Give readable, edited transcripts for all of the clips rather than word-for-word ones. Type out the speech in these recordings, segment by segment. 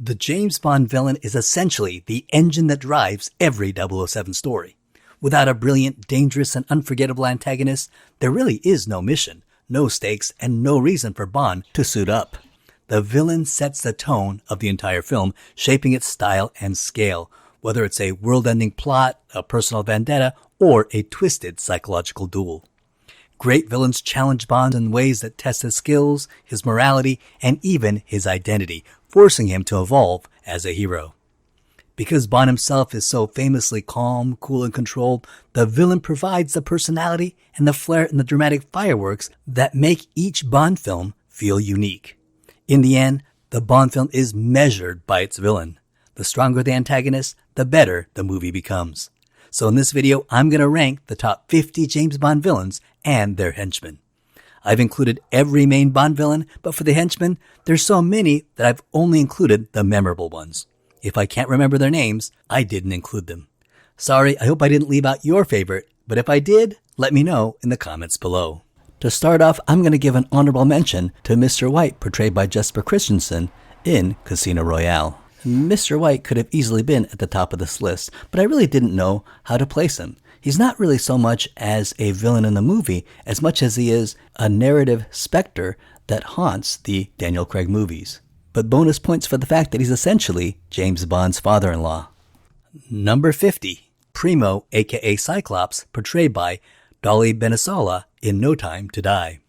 The James Bond villain is essentially the engine that drives every 007 story. Without a brilliant, dangerous, and unforgettable antagonist, there really is no mission, no stakes, and no reason for Bond to suit up. The villain sets the tone of the entire film, shaping its style and scale, whether it's a world-ending plot, a personal vendetta, or a twisted psychological duel. Great villains challenge Bond in ways that test his skills, his morality, and even his identity, forcing him to evolve as a hero. Because Bond himself is so famously calm, cool, and controlled, the villain provides the personality and the flair and the dramatic fireworks that make each Bond film feel unique. In the end, the Bond film is measured by its villain. The stronger the antagonist, the better the movie becomes. So in this video, I'm going to rank the top 50 James Bond villains and their henchmen. I've included every main Bond villain, but for the henchmen, there's so many that I've only included the memorable ones. If I can't remember their names, I didn't include them. Sorry, I hope I didn't leave out your favorite, but if I did, let me know in the comments below. To start off, I'm going to give an honorable mention to Mr. White, portrayed by Jesper Christensen in Casino Royale. Mr. White could have easily been at the top of this list, but I really didn't know how to place him. He's not really so much as a villain in the movie as much as he is a narrative specter that haunts the Daniel Craig movies. But bonus points for the fact that he's essentially James Bond's father-in-law. Number 50, Primo, aka Cyclops, portrayed by Dolly Benasola in No Time to Die.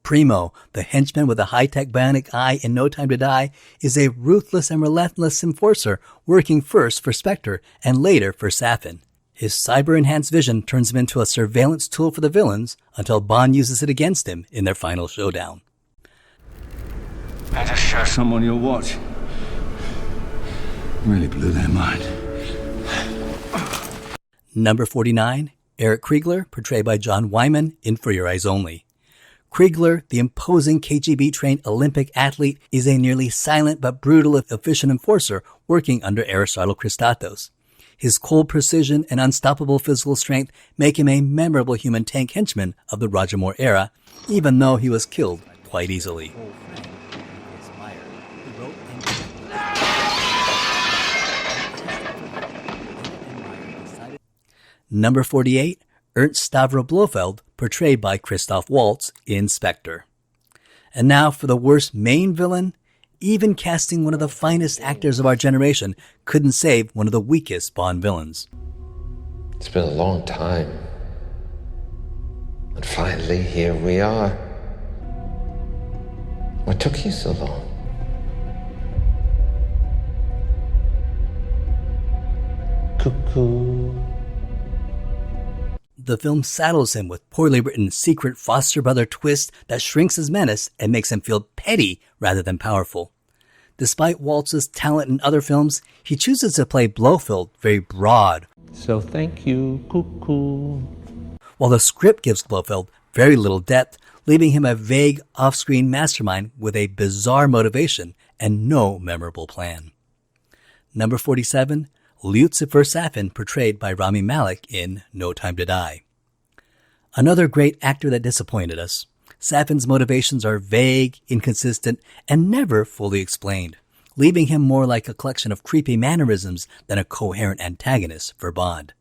Primo, the henchman with a high-tech bionic eye in No Time to Die, is a ruthless and relentless enforcer working first for Spectre and later for Safin. His cyber-enhanced vision turns him into a surveillance tool for the villains until Bond uses it against him in their final showdown. I just show someone your watch. Really blew their mind. Number 49, Eric Kriegler, portrayed by John Wyman in For Your Eyes Only. Kriegler, the imposing KGB-trained Olympic athlete, is a nearly silent but brutal efficient enforcer working under Aristotle Christatos. His cold precision and unstoppable physical strength make him a memorable human tank henchman of the Roger Moore era, even though he was killed quite easily. Number 48, Ernst Stavro Blofeld, portrayed by Christoph Waltz in Spectre. And now for the worst main villain. Even casting one of the finest actors of our generation couldn't save one of the weakest Bond villains. It's been a long time. And finally, here we are. What took you so long? Cuckoo. The film saddles him with poorly written secret foster brother twist that shrinks his menace and makes him feel petty rather than powerful. Despite Waltz's talent in other films, he chooses to play Blofeld very broad. So thank you, cuckoo. While the script gives Blofeld very little depth, leaving him a vague off-screen mastermind with a bizarre motivation and no memorable plan. Number 47, Lucifer Safin, portrayed by Rami Malek in No Time to Die. Another great actor that disappointed us. Safin's motivations are vague, inconsistent, and never fully explained, leaving him more like a collection of creepy mannerisms than a coherent antagonist for Bond.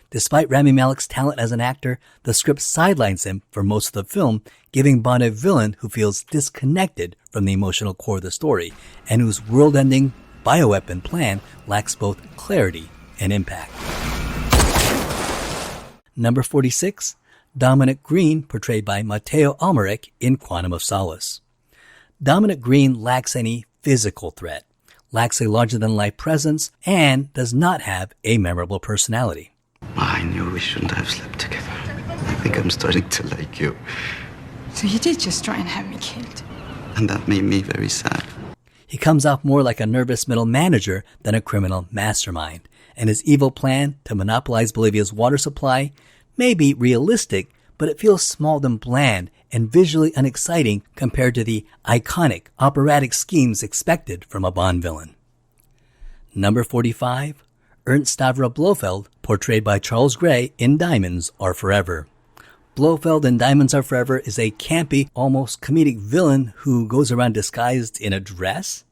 Despite Rami Malek's talent as an actor, the script sidelines him for most of the film, giving Bond a villain who feels disconnected from the emotional core of the story, and whose world-ending bioweapon plan lacks both clarity and impact. Number 46, Dominic Green, portrayed by Matteo Almeric in Quantum of Solace. Dominic Green lacks any physical threat, lacks a larger-than-life presence, and does not have a memorable personality. I knew we shouldn't have slept together. I think I'm starting to like you. So you did just try and have me killed? And that made me very sad. He comes off more like a nervous middle manager than a criminal mastermind, and his evil plan to monopolize Bolivia's water supply may be realistic, but it feels small and bland and visually unexciting compared to the iconic operatic schemes expected from a Bond villain. Number 45, Ernst Stavro Blofeld, portrayed by Charles Gray in Diamonds Are Forever. Blofeld in Diamonds Are Forever is a campy, almost comedic villain who goes around disguised in a dress.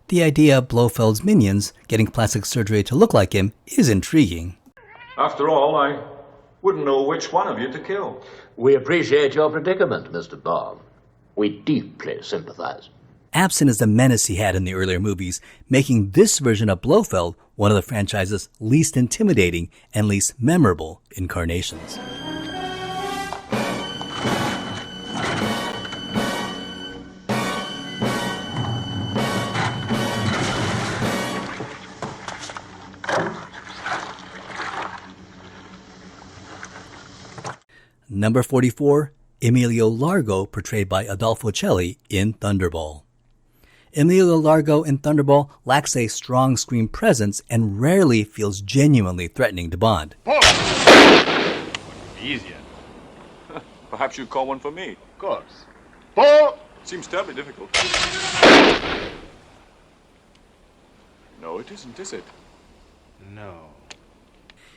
The idea of Blofeld's minions getting plastic surgery to look like him is intriguing. After all, I wouldn't know which one of you to kill. We appreciate your predicament, Mr. Bond. We deeply sympathize. Absent is the menace he had in the earlier movies, making this version of Blofeld one of the franchise's least intimidating and least memorable incarnations. Number 44, Emilio Largo, portrayed by Adolfo Celli in Thunderball. Emilio Largo in Thunderball lacks a strong screen presence and rarely feels genuinely threatening to Bond. Easier. Perhaps you'd call one for me. Of course. Paul! Seems terribly difficult. No, it isn't, is it? No.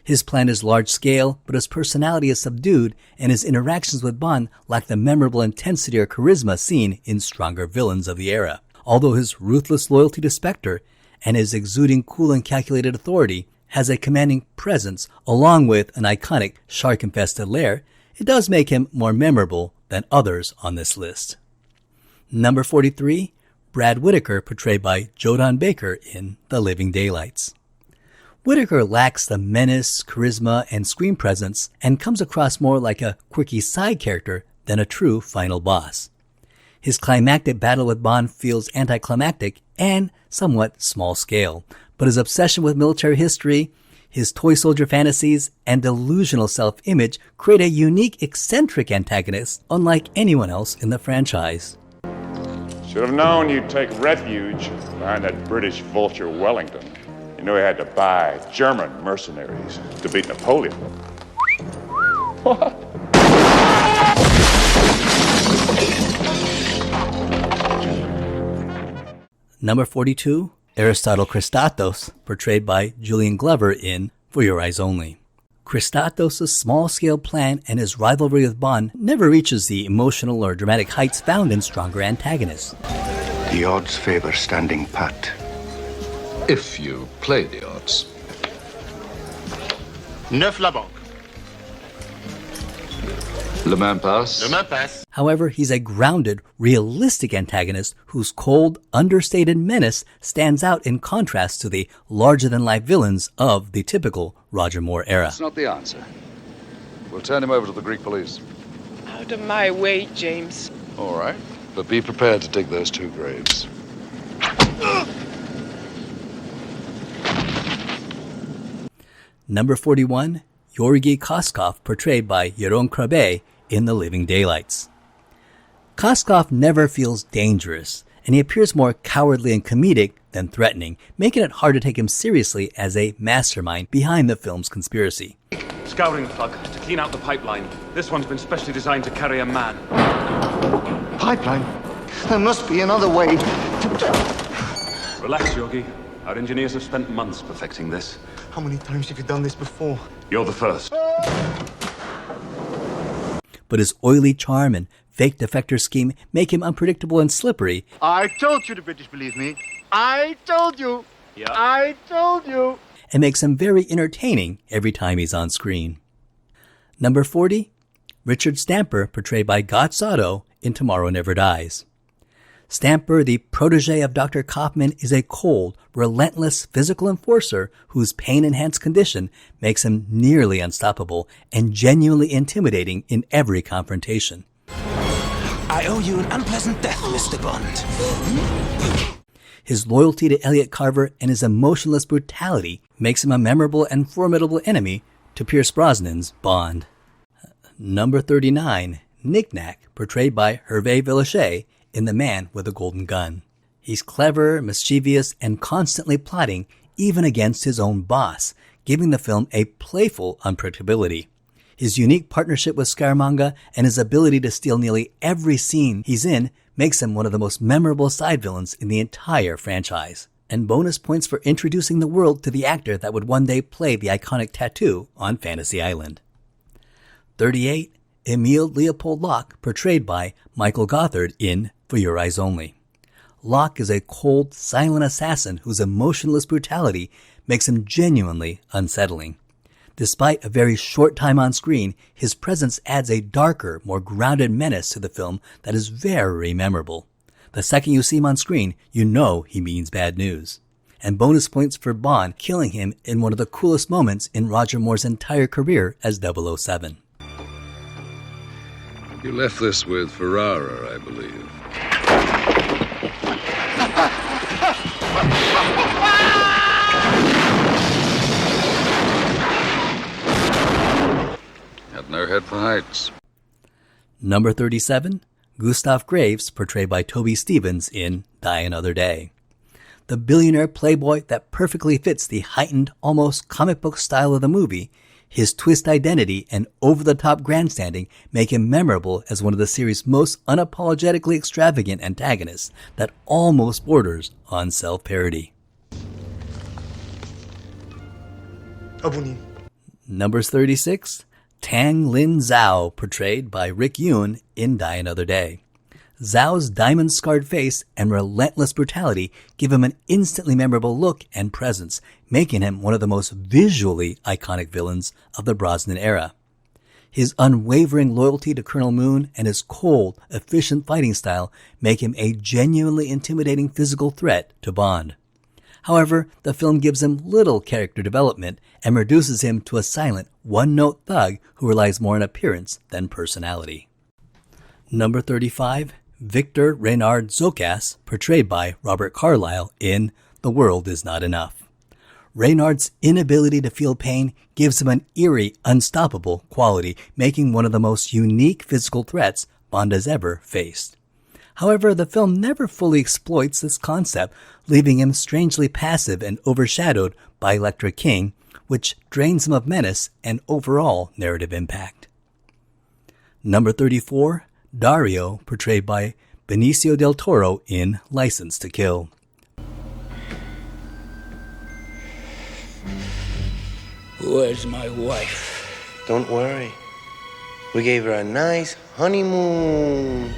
His plan is large-scale, but his personality is subdued, and his interactions with Bond lack the memorable intensity or charisma seen in stronger villains of the era. Although his ruthless loyalty to Spectre and his exuding cool and calculated authority has a commanding presence along with an iconic shark-infested lair, it does make him more memorable than others on this list. Number 43, Brad Whitaker, portrayed by Jodan Baker in The Living Daylights. Whitaker lacks the menace, charisma, and screen presence and comes across more like a quirky side character than a true final boss. His climactic battle with Bond feels anticlimactic and somewhat small-scale, but his obsession with military history, his toy soldier fantasies, and delusional self-image create a unique, eccentric antagonist unlike anyone else in the franchise. Should have known you'd take refuge behind that British vulture Wellington. You know he had to buy German mercenaries to beat Napoleon. What? Number 42, Aristotle Christatos, portrayed by Julian Glover in For Your Eyes Only. Christatos' small-scale plan and his rivalry with Bond never reaches the emotional or dramatic heights found in stronger antagonists. The odds favor standing pat. If you play the odds. Neuf la banque. Le main passe. Le main passe. However, he's a grounded, realistic antagonist whose cold, understated menace stands out in contrast to the larger-than-life villains of the typical Roger Moore era. That's not the answer. We'll turn him over to the Greek police. Out of my way, James. All right, but be prepared to dig those 2 graves. Number 41, Georgy Koskov, portrayed by Jeroen Krabbe in The Living Daylights. Koskov never feels dangerous, and he appears more cowardly and comedic than threatening, making it hard to take him seriously as a mastermind behind the film's conspiracy. Scouring plug to clean out the pipeline. This one's been specially designed to carry a man. Pipeline? There must be another way. Relax, Yogi. Our engineers have spent months perfecting this. How many times have you done this before? You're the first. But his oily charm and fake defector scheme make him unpredictable and slippery. I told you the British believe me. I told you. Yeah. I told you. And makes him very entertaining every time he's on screen. Number 40, Richard Stamper, portrayed by Gotts Otto in Tomorrow Never Dies. Stamper, the protege of Dr. Kaufman, is a cold, relentless physical enforcer whose pain-enhanced condition makes him nearly unstoppable and genuinely intimidating in every confrontation. I owe you an unpleasant death, Mr. Bond. His loyalty to Elliot Carver and his emotionless brutality makes him a memorable and formidable enemy to Pierce Brosnan's Bond. Number 39, Knick Knack, portrayed by Hervé Villachet in The Man with a Golden Gun. He's clever, mischievous, and constantly plotting, even against his own boss, giving the film a playful unpredictability. His unique partnership with Scaramanga and his ability to steal nearly every scene he's in makes him one of the most memorable side villains in the entire franchise. And bonus points for introducing the world to the actor that would one day play the iconic tattoo on Fantasy Island. 38, Emile Leopold Locke, portrayed by Michael Gothard in For Your Eyes Only. Locke is a cold, silent assassin whose emotionless brutality makes him genuinely unsettling. Despite a very short time on screen, his presence adds a darker, more grounded menace to the film that is very memorable. The second you see him on screen, you know he means bad news. And bonus points for Bond killing him in one of the coolest moments in Roger Moore's entire career as 007. You left this with Ferrara, I believe. Had no head for heights. Number 37, Gustav Graves, portrayed by Toby Stephens in Die Another Day. The billionaire playboy that perfectly fits the heightened, almost comic book style of the movie, his twist identity and over-the-top grandstanding make him memorable as one of the series' most unapologetically extravagant antagonists that almost borders on self-parody. Numbers 36, Tang Lin Zhao, portrayed by Rick Yune in Die Another Day. Zhao's diamond-scarred face and relentless brutality give him an instantly memorable look and presence, making him one of the most visually iconic villains of the Brosnan era. His unwavering loyalty to Colonel Moon and his cold, efficient fighting style make him a genuinely intimidating physical threat to Bond. However, the film gives him little character development and reduces him to a silent, one-note thug who relies more on appearance than personality. Number 35, Victor Reynard Zocas, portrayed by Robert Carlyle in The World Is Not Enough. Reynard's inability to feel pain gives him an eerie, unstoppable quality, making one of the most unique physical threats Bond has ever faced. However, the film never fully exploits this concept, leaving him strangely passive and overshadowed by Elektra King, which drains him of menace and overall narrative impact. Number 34, Dario, portrayed by Benicio del Toro in License to Kill. Where's my wife? Don't worry. We gave her a nice honeymoon.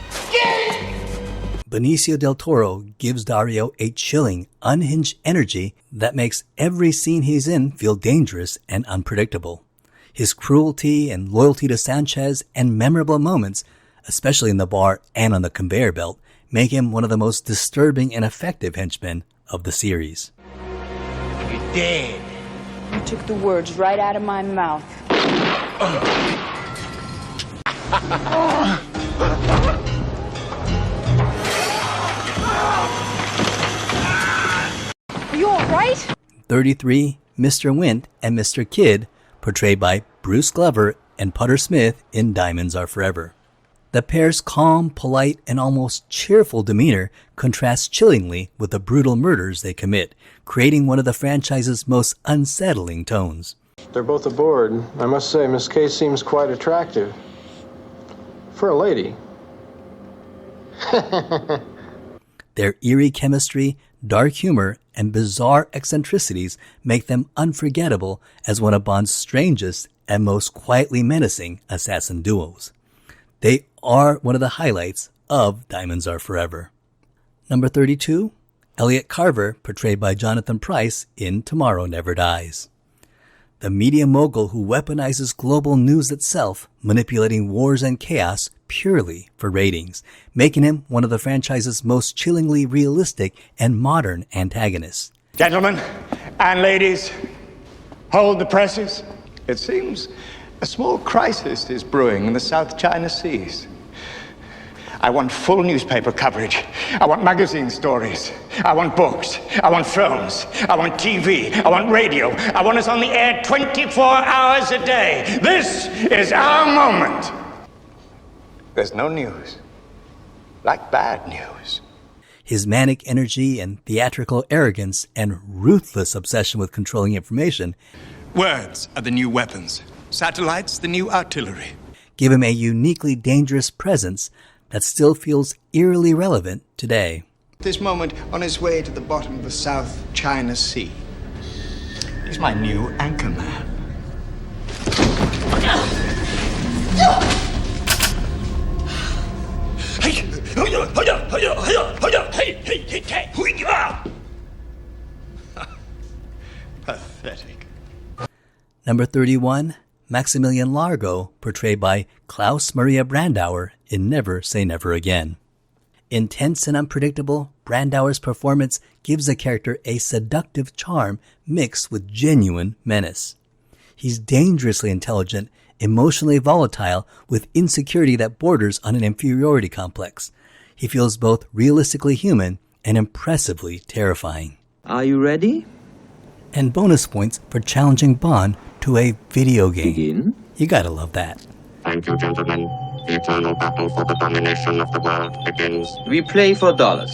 Benicio del Toro gives Dario a chilling, unhinged energy that makes every scene he's in feel dangerous and unpredictable. His cruelty and loyalty to Sanchez and memorable moments, especially in the bar and on the conveyor belt, make him one of the most disturbing and effective henchmen of the series. You're dead. You took the words right out of my mouth. Are you all right? 33, Mr. Wint and Mr. Kidd, portrayed by Bruce Glover and Putter Smith in Diamonds Are Forever. The pair's calm, polite, and almost cheerful demeanor contrasts chillingly with the brutal murders they commit, creating one of the franchise's most unsettling tones. They're both aboard. I must say, Miss Kay seems quite attractive. For a lady. Their eerie chemistry, dark humor, and bizarre eccentricities make them unforgettable as one of Bond's strangest and most quietly menacing assassin duos. They are one of the highlights of Diamonds Are Forever. Number 32, Elliot Carver, portrayed by Jonathan Pryce in Tomorrow Never Dies. The media mogul who weaponizes global news itself, manipulating wars and chaos purely for ratings, making him one of the franchise's most chillingly realistic and modern antagonists. Gentlemen and ladies, hold the presses. It seems a small crisis is brewing in the South China Seas. I want full newspaper coverage. I want magazine stories. I want books. I want films. I want TV. I want radio. I want us on the air 24 hours a day. This is our moment. There's no news like bad news. His manic energy and theatrical arrogance and ruthless obsession with controlling information Words are the new weapons. Satellites, the new artillery. Give him a uniquely dangerous presence that still feels eerily relevant today. At this moment, on his way to the bottom of the South China Sea. He's my new anchorman. Hey, Pathetic. Number 31, Maximilian Largo, portrayed by Klaus Maria Brandauer in Never Say Never Again. Intense and unpredictable, Brandauer's performance gives the character a seductive charm mixed with genuine menace. He's dangerously intelligent, emotionally volatile, with insecurity that borders on an inferiority complex. He feels both realistically human and impressively terrifying. Are you ready? And bonus points for challenging Bond to a video game. Begin. You gotta love that. Thank you, gentlemen. The eternal battle for the domination of the world begins. We play for dollars.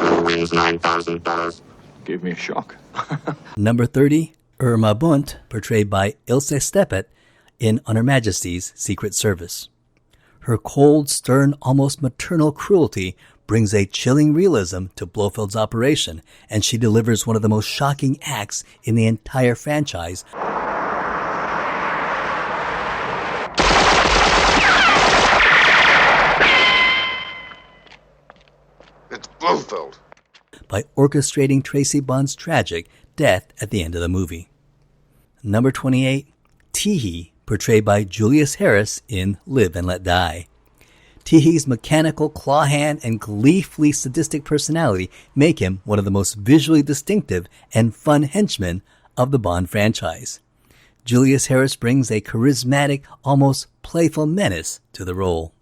Who wins $9,000? Gave me a shock. Number 30, Irma Bunt, portrayed by Ilse Steppet in On Her Majesty's Secret Service. Her cold, stern, almost maternal cruelty brings a chilling realism to Blofeld's operation, and she delivers one of the most shocking acts in the entire franchise. It's Blofeld. By orchestrating Tracy Bond's tragic death at the end of the movie. Number 28, Teehee, portrayed by Julius Harris in Live and Let Die. Teehee's mechanical claw hand and gleefully sadistic personality make him one of the most visually distinctive and fun henchmen of the Bond franchise. Julius Harris brings a charismatic, almost playful menace to the role.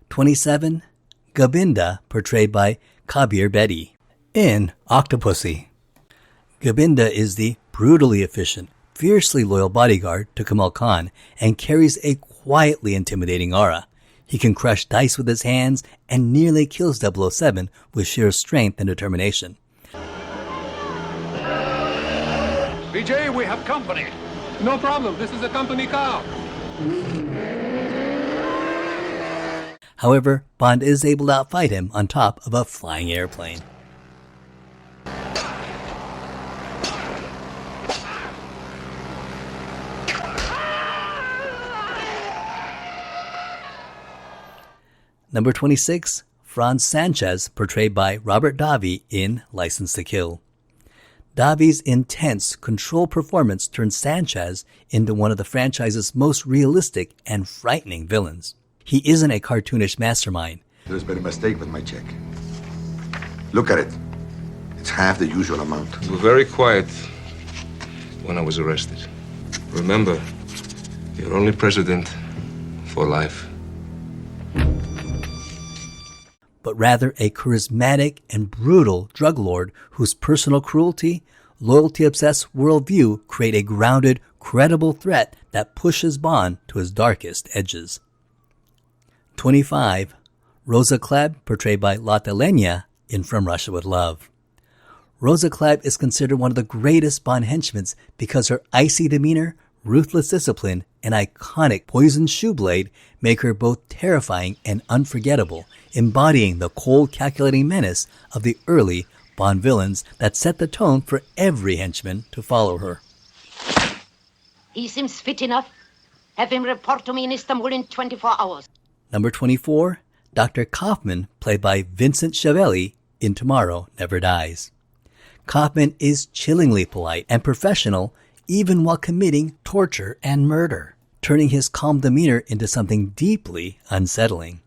27, Gobinda, portrayed by Kabir Bedi in Octopussy. Gobinda is the brutally efficient, fiercely loyal bodyguard to Kamal Khan and carries a quietly intimidating aura. He can crush dice with his hands and nearly kills 007 with sheer strength and determination. BJ, we have company. No problem. This is a company car. However, Bond is able to outfight him on top of a flying airplane. Number 26, Franz Sanchez, portrayed by Robert Davi in License to Kill. Davi's intense, controlled performance turns Sanchez into one of the franchise's most realistic and frightening villains. He isn't a cartoonish mastermind. There's been a mistake with my check. Look at it. It's half the usual amount. You were very quiet when I was arrested. Remember, you're only president for life. But rather a charismatic and brutal drug lord whose personal cruelty, loyalty-obsessed worldview create a grounded, credible threat that pushes Bond to his darkest edges. 25. Rosa Klebb, portrayed by Lotte Lenya in From Russia with Love. Rosa Klebb is considered one of the greatest Bond henchmen because her icy demeanor, ruthless discipline, and iconic poisoned shoe blade make her both terrifying and unforgettable, embodying the cold, calculating menace of the early Bond villains that set the tone for every henchman to follow her. He seems fit enough. Have him report to me in Istanbul in 24 hours. Number 24, Dr. Kaufman, played by Vincent Schiavelli in Tomorrow Never Dies. Kaufman is chillingly polite and professional even while committing torture and murder, turning his calm demeanor into something deeply unsettling.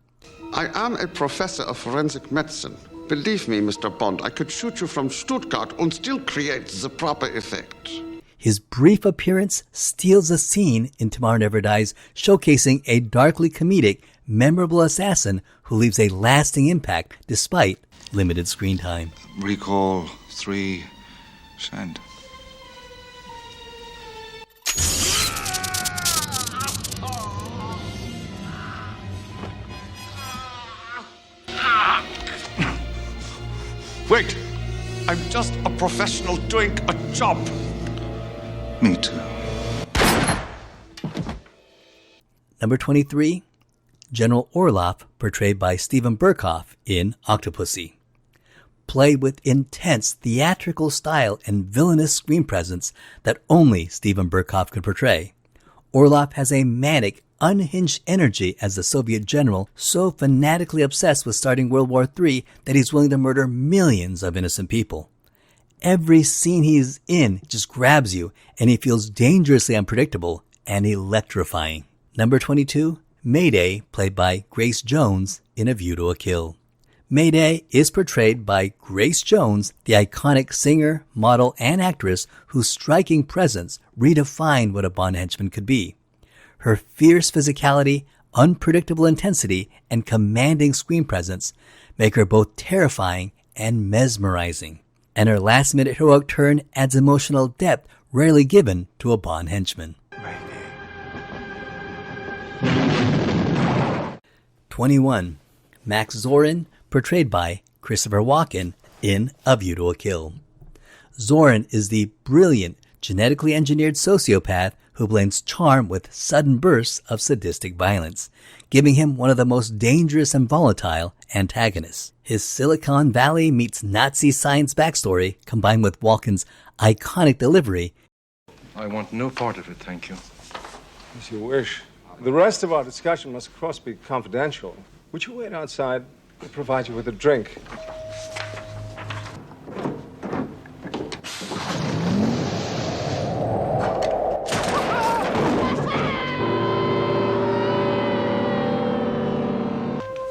I am a professor of forensic medicine. Believe me, Mr. Bond, I could shoot you from Stuttgart and still create the proper effect. His brief appearance steals a scene in Tomorrow Never Dies, showcasing a darkly comedic, memorable assassin who leaves a lasting impact despite limited screen time. Recall 3, send. Wait! I'm just a professional doing a job. Me too. Number 23, General Orloff, portrayed by Steven Berkoff in Octopussy. played with intense theatrical style and villainous screen presence that only Steven Berkoff could portray. Orlov has a manic, unhinged energy as the Soviet general so fanatically obsessed with starting World War III that he's willing to murder millions of innocent people. Every scene he's in just grabs you, and he feels dangerously unpredictable and electrifying. Number 22, Mayday, played by Grace Jones in A View to a Kill. Mayday is portrayed by Grace Jones, the iconic singer, model, and actress whose striking presence redefined what a Bond henchman could be. Her fierce physicality, unpredictable intensity, and commanding screen presence make her both terrifying and mesmerizing. And her last-minute heroic turn adds emotional depth rarely given to a Bond henchman. 21. Max Zorin, portrayed by Christopher Walken in A View to a Kill. Zorin is the brilliant, genetically engineered sociopath who blends charm with sudden bursts of sadistic violence, giving him one of the most dangerous and volatile antagonists. His Silicon Valley meets Nazi science backstory, combined with Walken's iconic delivery. I want no part of it, thank you. As you wish. The rest of our discussion must, of course, be confidential. Would you wait outside? We'll provide you with a drink.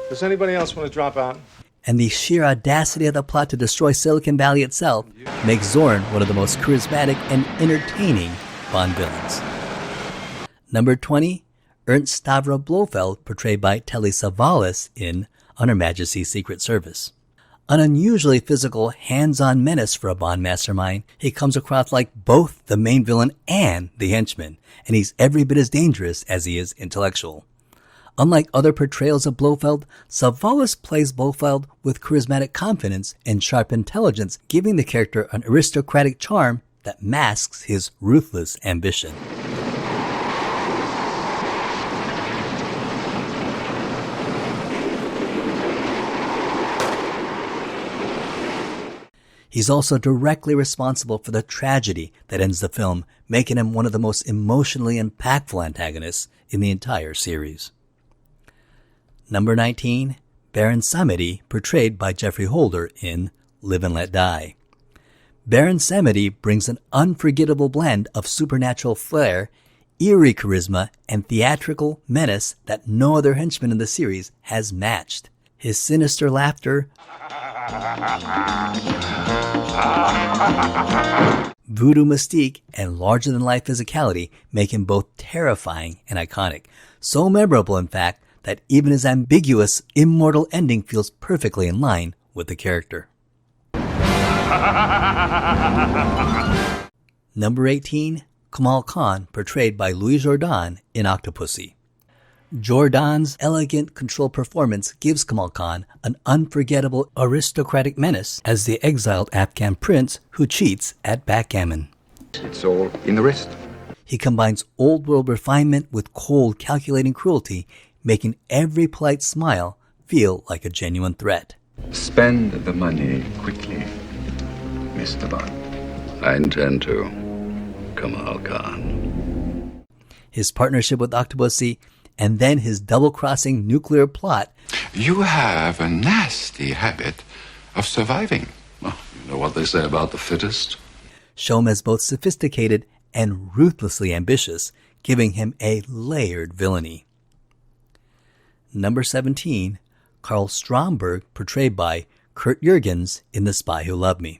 Does anybody else want to drop out? And the sheer audacity of the plot to destroy Silicon Valley itself makes Zorn one of the most charismatic and entertaining Bond villains. Number 20, Ernst Stavro Blofeld, portrayed by Telly Savalas in On Her Majesty's Secret Service. An unusually physical, hands-on menace for a Bond mastermind, he comes across like both the main villain and the henchman, and he's every bit as dangerous as he is intellectual. Unlike other portrayals of Blofeld, Savalas plays Blofeld with charismatic confidence and sharp intelligence, giving the character an aristocratic charm that masks his ruthless ambition. He's also directly responsible for the tragedy that ends the film, making him one of the most emotionally impactful antagonists in the entire series. Number 19, Baron Samedi, portrayed by Geoffrey Holder in Live and Let Die. Baron Samedi brings an unforgettable blend of supernatural flair, eerie charisma, and theatrical menace that no other henchman in the series has matched. His sinister laughter, voodoo mystique, and larger-than-life physicality make him both terrifying and iconic. So memorable, in fact, that even his ambiguous, immortal ending feels perfectly in line with the character. Number 18, Kamal Khan, portrayed by Louis Jourdan in Octopussy. Jourdan's elegant, controlled performance gives Kamal Khan an unforgettable aristocratic menace as the exiled Afghan prince who cheats at backgammon. It's all in the wrist. He combines old-world refinement with cold, calculating cruelty, making every polite smile feel like a genuine threat. Spend the money quickly, Mr. Bond. I intend to, Kamal Khan. His partnership with Octopussy, and then his double-crossing nuclear plot. You have a nasty habit of surviving. Well, you know what they say about the fittest? Show him as both sophisticated and ruthlessly ambitious, giving him a layered villainy. Number 17, Karl Stromberg, portrayed by Kurt Jürgens in The Spy Who Loved Me.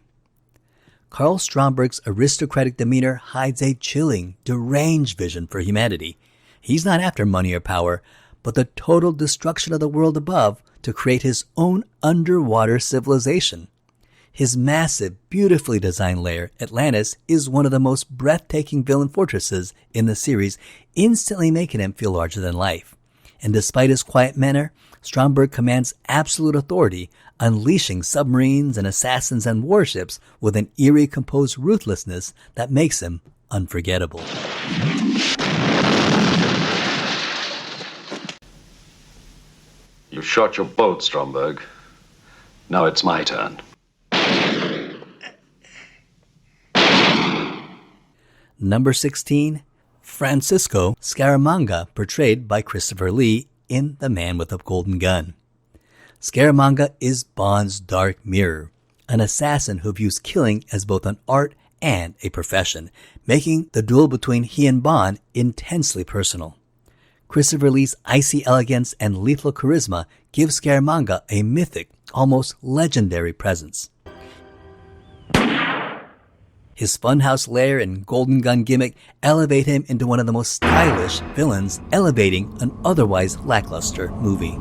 Karl Stromberg's aristocratic demeanor hides a chilling, deranged vision for humanity. He's not after money or power, but the total destruction of the world above to create his own underwater civilization. His massive, beautifully designed lair, Atlantis, is one of the most breathtaking villain fortresses in the series, instantly making him feel larger than life. And despite his quiet manner, Stromberg commands absolute authority, unleashing submarines and assassins and warships with an eerie, composed ruthlessness that makes him unforgettable. You shot your boat, Stromberg. Now it's my turn. Number 16, Francisco Scaramanga, portrayed by Christopher Lee in The Man with the Golden Gun. Scaramanga is Bond's dark mirror, an assassin who views killing as both an art and a profession, making the duel between he and Bond intensely personal. Christopher Lee's icy elegance and lethal charisma give Scaramanga a mythic, almost legendary presence. His funhouse lair and golden gun gimmick elevate him into one of the most stylish villains, elevating an otherwise lackluster movie.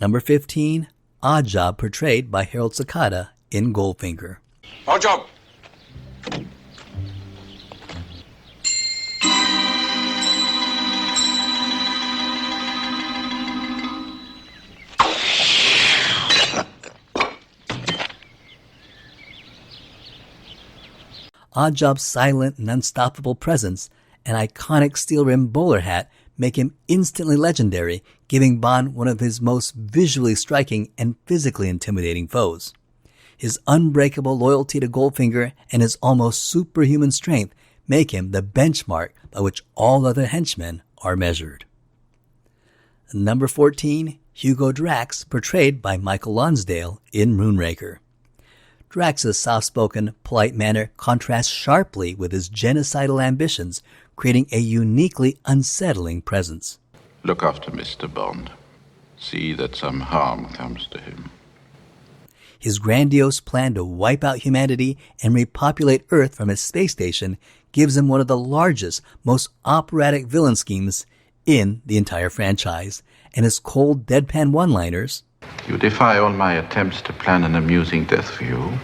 Number 15, Oddjob, portrayed by Harold Sakata in Goldfinger. Oddjob! Oddjob's silent and unstoppable presence and iconic steel-rimmed bowler hat make him instantly legendary, giving Bond one of his most visually striking and physically intimidating foes. His unbreakable loyalty to Goldfinger and his almost superhuman strength make him the benchmark by which all other henchmen are measured. Number 14, Hugo Drax, portrayed by Michael Lonsdale in Moonraker. Drax's soft-spoken, polite manner contrasts sharply with his genocidal ambitions, creating a uniquely unsettling presence. Look after Mr. Bond. See that some harm comes to him. His grandiose plan to wipe out humanity and repopulate Earth from his space station gives him one of the largest, most operatic villain schemes in the entire franchise, and his cold, deadpan one-liners, You defy all my attempts to plan an amusing death for you,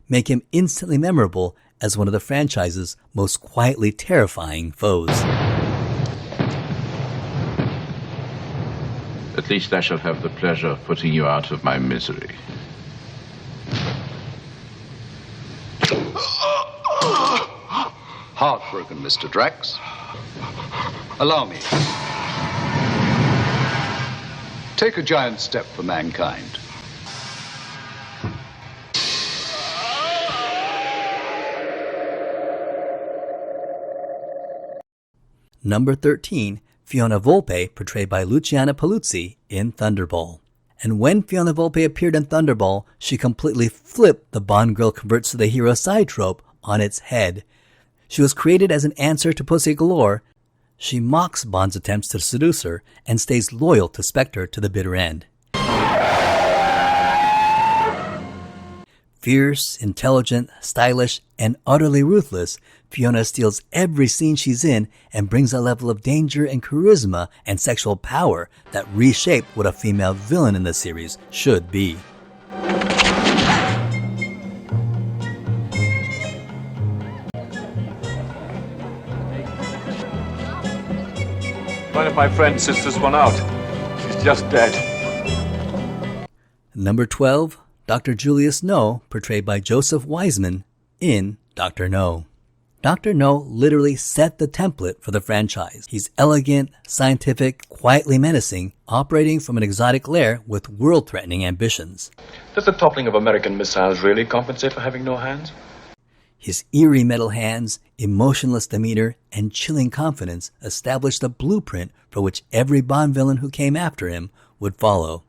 make him instantly memorable as one of the franchise's most quietly terrifying foes. At least I shall have the pleasure of putting you out of my misery. Heartbroken, Mr. Drax. Allow me. Take a giant step for mankind. Number 13, Fiona Volpe, portrayed by Luciana Paluzzi in Thunderball. And when Fiona Volpe appeared in Thunderball, she completely flipped the Bond girl converts to the hero side trope on its head. She was created as an answer to Pussy Galore. She mocks Bond's attempts to seduce her and stays loyal to Spectre to the bitter end. Fierce, intelligent, stylish, and utterly ruthless, Fiona steals every scene she's in and brings a level of danger and charisma and sexual power that reshape what a female villain in the series should be. One of my friends sits this one out. She's just dead. Number 12, Dr. Julius No, portrayed by Joseph Wiseman in Dr. No. Dr. No literally set the template for the franchise. He's elegant, scientific, quietly menacing, operating from an exotic lair with world-threatening ambitions. Does the toppling of American missiles really compensate for having no hands? His eerie metal hands, emotionless demeanor, and chilling confidence established a blueprint for which every Bond villain who came after him would follow.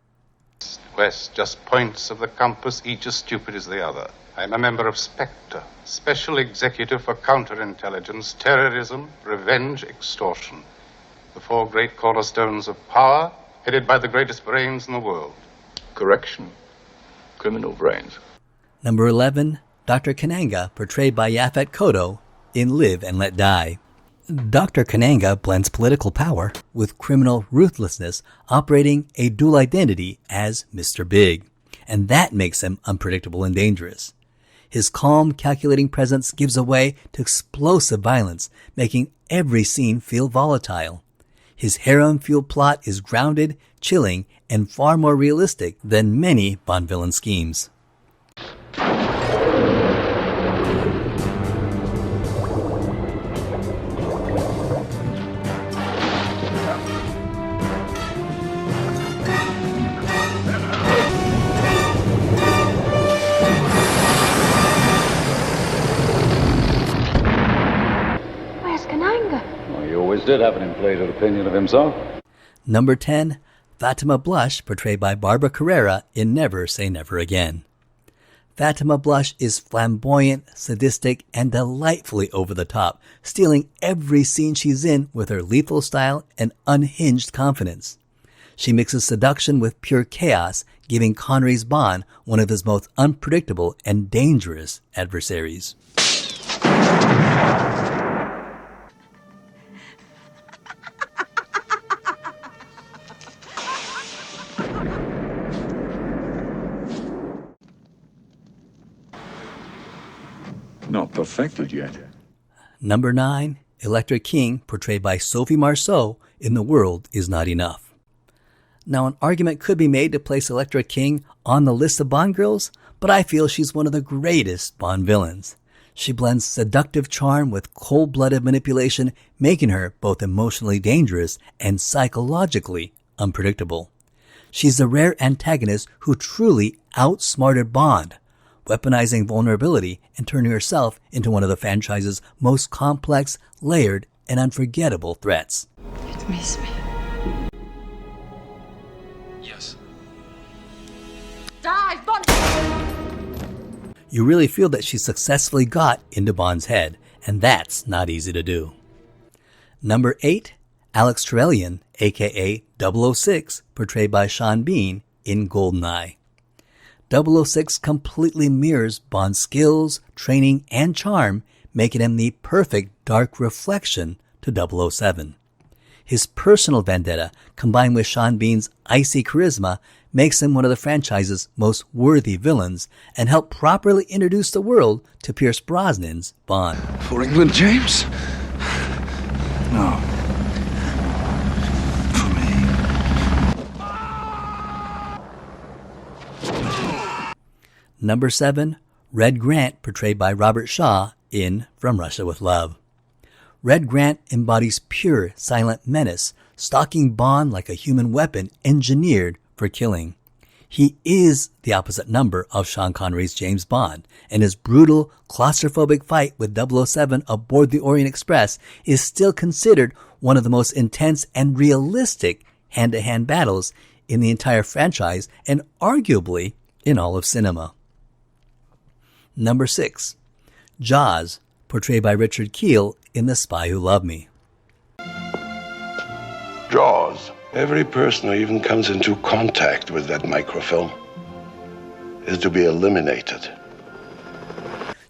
West, just points of the compass, each as stupid as the other. I'm a member of Spectre, Special Executive for Counterintelligence, Terrorism, Revenge, Extortion. The four great cornerstones of power, headed by the greatest brains in the world. Correction. Criminal brains. Number 11, Dr. Kananga, portrayed by Yaphet Kotto in Live and Let Die. Dr. Kananga blends political power with criminal ruthlessness, operating a dual identity as Mr. Big, and that makes him unpredictable and dangerous. His calm, calculating presence gives way to explosive violence, making every scene feel volatile. His harem-fueled plot is grounded, chilling, and far more realistic than many Bond villain schemes. did have an inflated opinion of himself. Number 10, Fatima Blush, portrayed by Barbara Carrera in Never Say Never Again. Fatima Blush is flamboyant, sadistic, and delightfully over the top, stealing every scene she's in with her lethal style and unhinged confidence. She mixes seduction with pure chaos, giving Connery's Bond one of his most unpredictable and dangerous adversaries. Not perfected yet. Number 9, Electra King, portrayed by Sophie Marceau in The World Is Not Enough. Now, an argument could be made to place Electra King on the list of Bond girls, but I feel she's one of the greatest Bond villains. She blends seductive charm with cold-blooded manipulation, making her both emotionally dangerous and psychologically unpredictable. She's the rare antagonist who truly outsmarted Bond, weaponizing vulnerability and turning herself into one of the franchise's most complex, layered, and unforgettable threats. You'd miss me. Yes. Dive, Bond! You really feel that she successfully got into Bond's head, and that's not easy to do. Number 8, Alex Trevelyan, aka 006, portrayed by Sean Bean in GoldenEye. 006 completely mirrors Bond's skills, training, and charm, making him the perfect dark reflection to 007. His personal vendetta, combined with Sean Bean's icy charisma, makes him one of the franchise's most worthy villains and helped properly introduce the world to Pierce Brosnan's Bond. For England, James? No. For me. Number 7, Red Grant, portrayed by Robert Shaw in From Russia with Love. Red Grant embodies pure, silent menace, stalking Bond like a human weapon engineered for killing. He is the opposite number of Sean Connery's James Bond, and his brutal, claustrophobic fight with 007 aboard the Orient Express is still considered one of the most intense and realistic hand-to-hand battles in the entire franchise and arguably in all of cinema. Number 6, Jaws, portrayed by Richard Kiel in The Spy Who Loved Me. Jaws. Every person who even comes into contact with that microfilm is to be eliminated.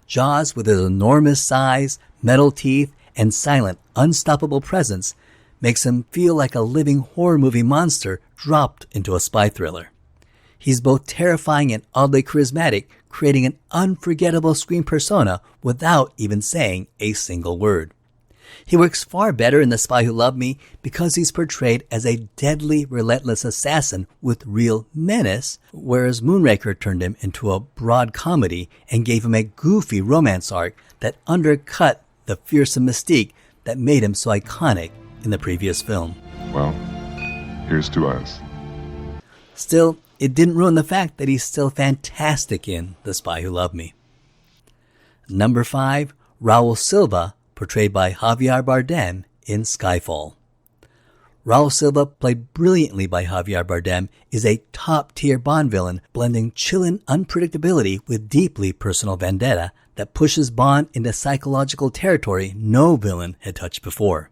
Jaws, with his enormous size, metal teeth, and silent, unstoppable presence, makes him feel like a living horror movie monster dropped into a spy thriller. He's both terrifying and oddly charismatic, creating an unforgettable screen persona without even saying a single word. He works far better in The Spy Who Loved Me because he's portrayed as a deadly, relentless assassin with real menace, whereas Moonraker turned him into a broad comedy and gave him a goofy romance arc that undercut the fearsome mystique that made him so iconic in the previous film. Well, here's to us. Still, it didn't ruin the fact that he's still fantastic in The Spy Who Loved Me. Number 5, Raul Silva, portrayed by Javier Bardem in Skyfall. Raul Silva, played brilliantly by Javier Bardem, is a top-tier Bond villain, blending chilling unpredictability with deeply personal vendetta that pushes Bond into psychological territory no villain had touched before.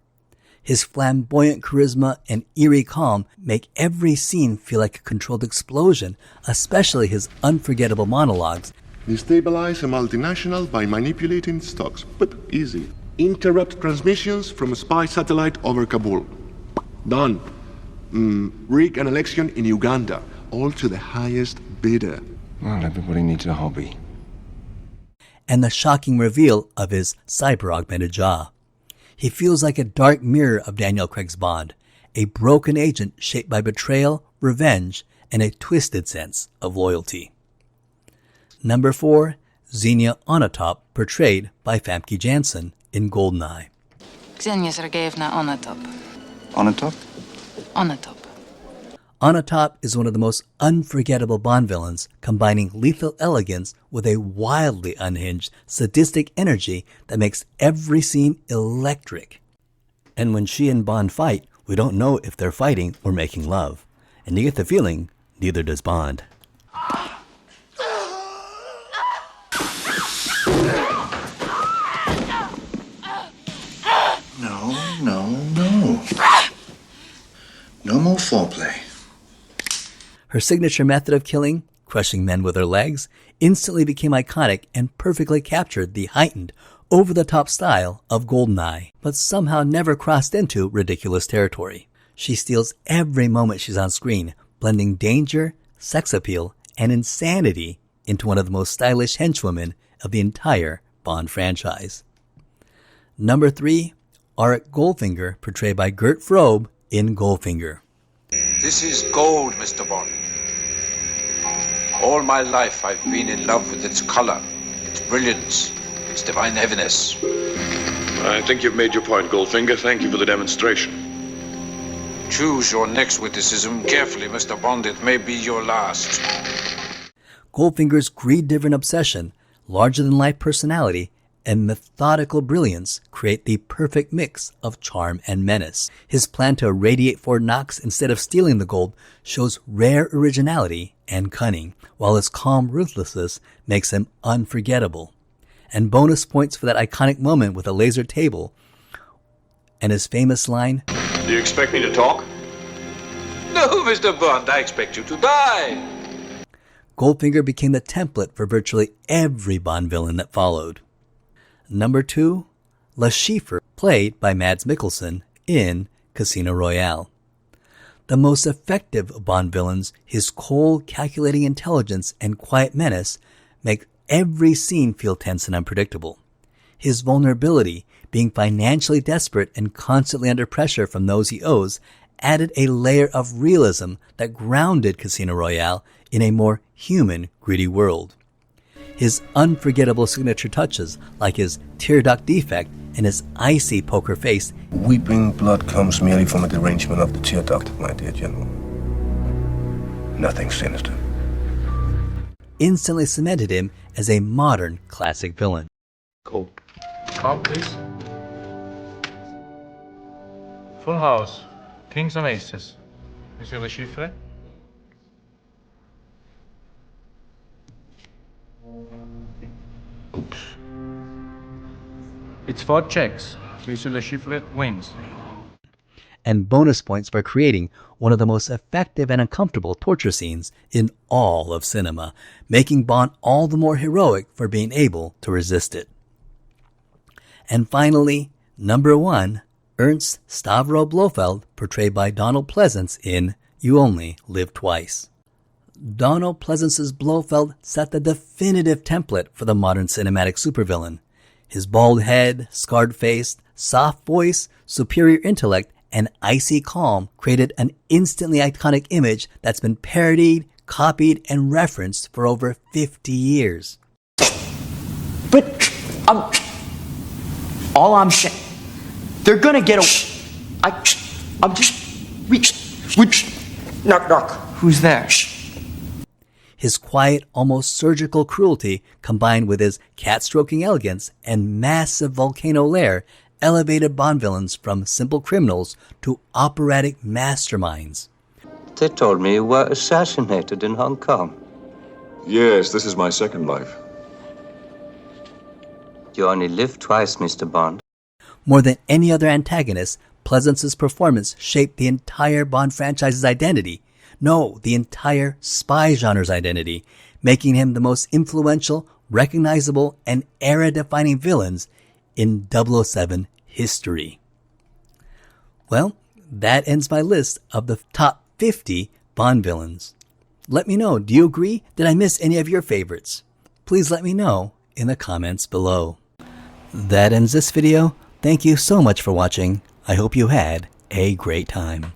His flamboyant charisma and eerie calm make every scene feel like a controlled explosion, especially his unforgettable monologues. Destabilize a multinational by manipulating stocks, but easy. Interrupt transmissions from a spy satellite over Kabul. Done. Rig an election in Uganda, all to the highest bidder. Well, everybody needs a hobby. And the shocking reveal of his cyber-augmented jaw. He feels like a dark mirror of Daniel Craig's Bond, a broken agent shaped by betrayal, revenge, and a twisted sense of loyalty. Number 4, Xenia Onatop, portrayed by Famke Janssen in GoldenEye. Xenia Sergeyevna Onatop. Onatop? Onatop. Onatop is one of the most unforgettable Bond villains, combining lethal elegance with a wildly unhinged, sadistic energy that makes every scene electric. And when she and Bond fight, we don't know if they're fighting or making love. And you get the feeling, neither does Bond. No more foreplay. Her signature method of killing, crushing men with her legs, instantly became iconic and perfectly captured the heightened, over-the-top style of GoldenEye, but somehow never crossed into ridiculous territory. She steals every moment she's on screen, blending danger, sex appeal, and insanity into one of the most stylish henchwomen of the entire Bond franchise. Number 3, Auric Goldfinger, portrayed by Gert Frobe in Goldfinger. This is gold, Mr. Bond. All my life I've been in love with its color, its brilliance, its divine heaviness. I think you've made your point, Goldfinger. Thank you for the demonstration. Choose your next witticism carefully, Mr. Bond. It may be your last. Goldfinger's greed-driven obsession, larger-than-life personality, and methodical brilliance create the perfect mix of charm and menace. His plan to radiate Fort Knox instead of stealing the gold shows rare originality and cunning, while his calm ruthlessness makes him unforgettable. And bonus points for that iconic moment with a laser table and his famous line, "Do you expect me to talk?" No, Mr. Bond, I expect you to die. Goldfinger became the template for virtually every Bond villain that followed. Number 2, Chiffre, played by Mads Mikkelsen in Casino Royale. The most effective of Bond villains, his cold, calculating intelligence and quiet menace make every scene feel tense and unpredictable. His vulnerability, being financially desperate and constantly under pressure from those he owes, added a layer of realism that grounded Casino Royale in a more human, gritty world. His unforgettable signature touches, like his tear duct defect and his icy poker face, Weeping blood comes merely from a derangement of the tear duct, my dear General. Nothing sinister. instantly cemented him as a modern classic villain. Cool. Call, please. Full house. Kings and aces. Monsieur Le Chiffre? Oops. It's 4 checks. Monsieur Le Chiffre wins. And bonus points for creating one of the most effective and uncomfortable torture scenes in all of cinema, making Bond all the more heroic for being able to resist it. And finally, number 1, Ernst Stavro Blofeld, portrayed by Donald Pleasance in You Only Live Twice. Donald Pleasance's Blofeld set the definitive template for the modern cinematic supervillain. His bald head, scarred face, soft voice, superior intellect, and icy calm created an instantly iconic image that's been parodied, copied, and referenced for over 50 years. But, all I'm saying, they're gonna get away. Knock, knock. Who's there? His quiet, almost surgical cruelty, combined with his cat-stroking elegance and massive volcano lair, elevated Bond villains from simple criminals to operatic masterminds. They told me you were assassinated in Hong Kong. Yes, this is my second life. You only live twice, Mr. Bond. More than any other antagonist, Pleasance's performance shaped the entire Bond franchise's identity. No, the entire spy genre's identity, making him the most influential, recognizable, and era-defining villains in 007 history. Well, that ends my list of the top 50 Bond villains. Let me know, do you agree? Did I miss any of your favorites? Please let me know in the comments below. That ends this video. Thank you so much for watching. I hope you had a great time.